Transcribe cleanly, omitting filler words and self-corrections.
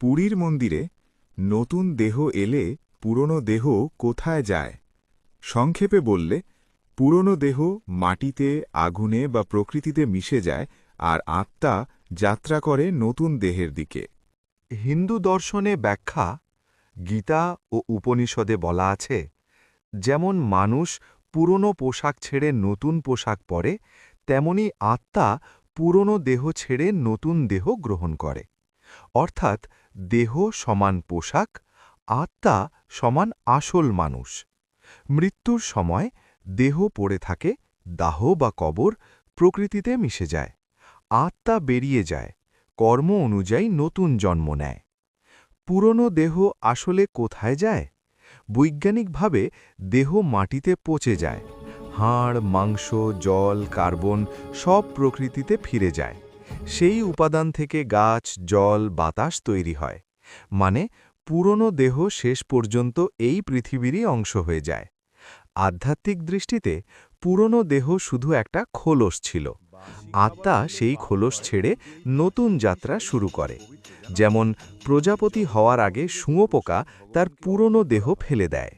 পুরীর মন্দিরে নতুন দেহ এলে পুরনো দেহ কোথায় যায়? সংক্ষেপে বললে, পুরনো দেহ মাটিতে, আগুনে বা প্রকৃতিতে মিশে যায়, আর আত্মা যাত্রা করে নতুন দেহের দিকে। হিন্দু দর্শনে ব্যাখ্যা গীতা ও উপনিষদে বলা আছে, যেমন মানুষ পুরনো পোশাক ছেড়ে নতুন পোশাক পরে, তেমনি আত্মা পুরনো দেহ ছেড়ে নতুন দেহ গ্রহণ করে। অর্থাৎ দেহ সমান পোশাক, আত্মা সমান আসল মানুষ। মৃত্যুর সময় দেহ পড়ে থাকে, দাহ বা কবর প্রকৃতিতে মিশে যায়। আত্মা বেরিয়ে যায়, কর্ম অনুযায়ী নতুন জন্ম নেয়। পুরনো দেহ আসলে কোথায় যায়? বৈজ্ঞানিকভাবে দেহ মাটিতে পচে যায়। হাড়, মাংস, জল, কার্বন সব প্রকৃতিতে ফিরে যায়। সেই উপাদান থেকে গাছ, জল, বাতাস তৈরি হয়। মানে পুরনো দেহ শেষ পর্যন্ত এই পৃথিবীরই অংশ হয়ে যায়। আধ্যাত্মিক দৃষ্টিতে পুরনো দেহ শুধু একটা খোলস ছিল। আত্মা সেই খোলস ছেড়ে নতুন যাত্রা শুরু করে। যেমন প্রজাপতি হওয়ার আগে শুঁয়োপোকা তার পুরনো দেহ ফেলে দেয়।